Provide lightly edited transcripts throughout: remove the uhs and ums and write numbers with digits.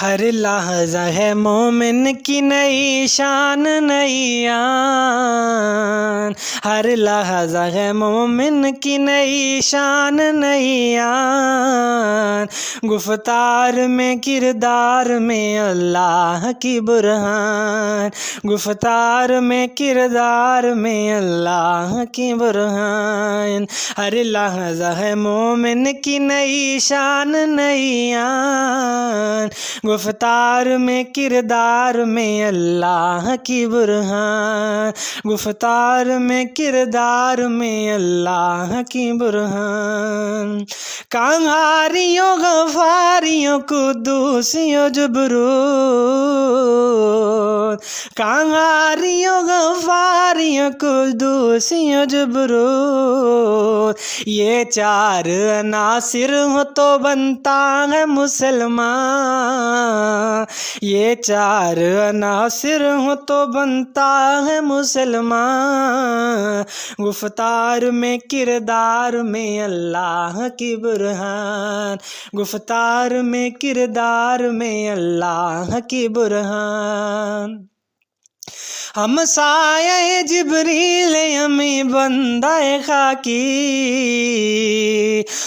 ہر لحظہ ہے مومن کی نئی شان نئی آن، ہر لحظہ ہے مومن کی نئی شان نئی آن، گفتار میں کردار میں اللہ کی برہان، گفتار میں کردار میں اللہ کی برہان، ہر لحظہ ہے مومن کی نئی شان نئی آن، گفتار میں کردار میں اللہ کی برہان، گفتار میں کردار میں اللہ کی برہان، کانہاریوں غفاریوں قدوسیوں جبروت، کانہاریوں غفاریوں قدوسیوں جبروت، یہ چار عناصر ہو تو بنتا ہے مسلمان، یہ چار عناصر ہو تو بنتا ہے مسلمان، گفتار میں کردار میں اللہ کی برہان، گفتار میں کردار میں اللہ کی برہان، ہم سایہ جبریل امی بندہ خاکی،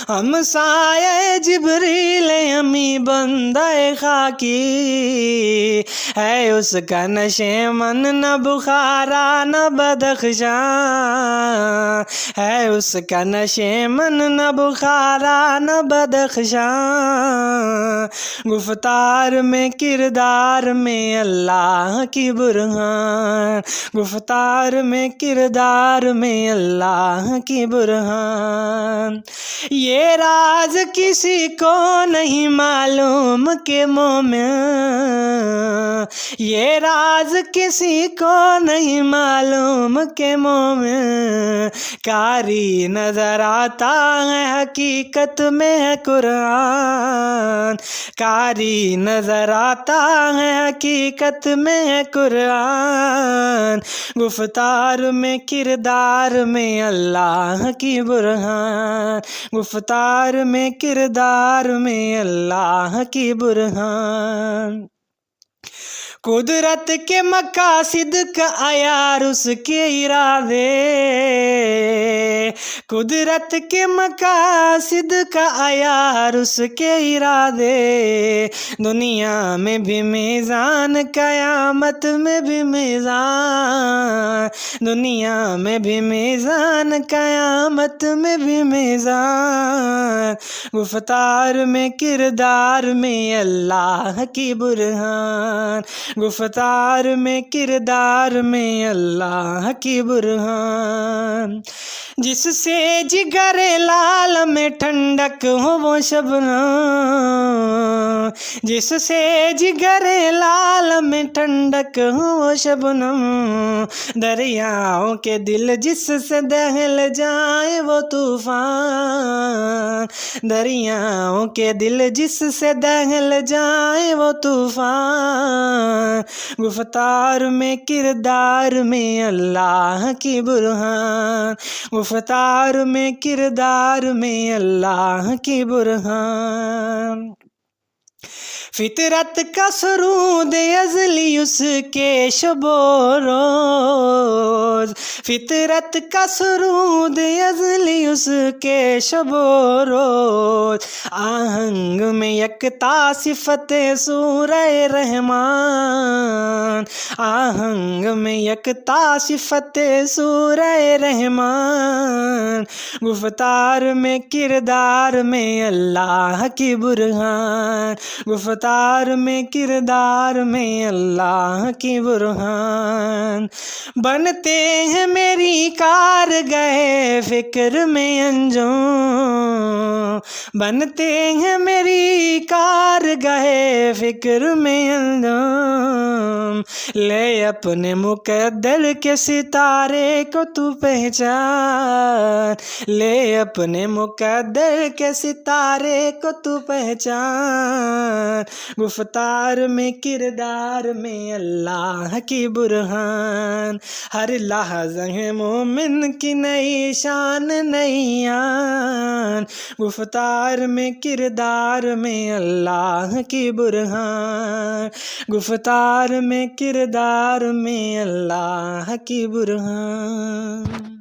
ہم سایہ جبریل امی بندہ خاکی، ہے اس کا نشیمن نہ بخارا نہ بدخشاں، ہے اس کا نشیمن نہ بخارا نہ بدخشاں، گفتار میں کردار میں اللہ کی برہان، گفتار میں کردار میں اللہ کی برہان، یہ راز کسی کو نہیں معلوم کہ مومن، یہ راز کسی کو نہیں معلوم کہ مومن، کاری نظر آتا ہے حقیقت میں ہے قرآن، کاری نظر آتا ہے حقیقت میں ہے قرآن، گفتار میں کردار میں اللہ کی برہان، گفتار میں کردار میں اللہ کی برہان، قدرت کے مقاصد کا عیار اس کے ارادے، قدرت کے مقاصد کا عیار اس کے ارادے، دنیا میں بھی میزان قیامت میں بھی میزان، دنیا میں بھی میزان قیامت میں بھی میزان، گفتار میں کردار میں اللہ کی برہان، گفتار میں کردار میں اللہ کی برہان، جس سے جگر لال میں ٹھنڈک ہو وہ شبنم، جس سے جگر لال میں ٹھنڈک ہو وہ شبنم، دریاؤں کے دل جس سے دہل جائے وہ طوفان، دریاؤں کے دل جس سے دہل جائے وہ طوفان، گفتار میں کردار میں اللہ کی برہان، گفتار میں کردار میں اللہ کی برہان، فطرت کا سرود ازلی اس کے شب و روز، فطرت کا سرود ازلی اس کے شب و روز، آہنگ میں یکتا صفت سورہ رحمان، آہنگ میں یکتا صفت سورہ رحمان، گفتار میں کردار میں اللہ کی برہان، گفتار میں کردار میں اللہ کی برہان، بنتے ہیں میری کارگاہ فکر میں انجم، بنتے ہیں میری کارگاہ فکر میں انجم، لے اپنے مقدر کے ستارے کو تو پہچان، لے اپنے مقدر کے ستارے کو تو پہچان، گفتار میں کردار میں اللہ کی برہان، ہر لحظہ ہے مومن کی نئی شان نئی آن، گفتار میں کردار میں اللہ کی برہان، گفتار میں کردار میں اللہ کی برہان۔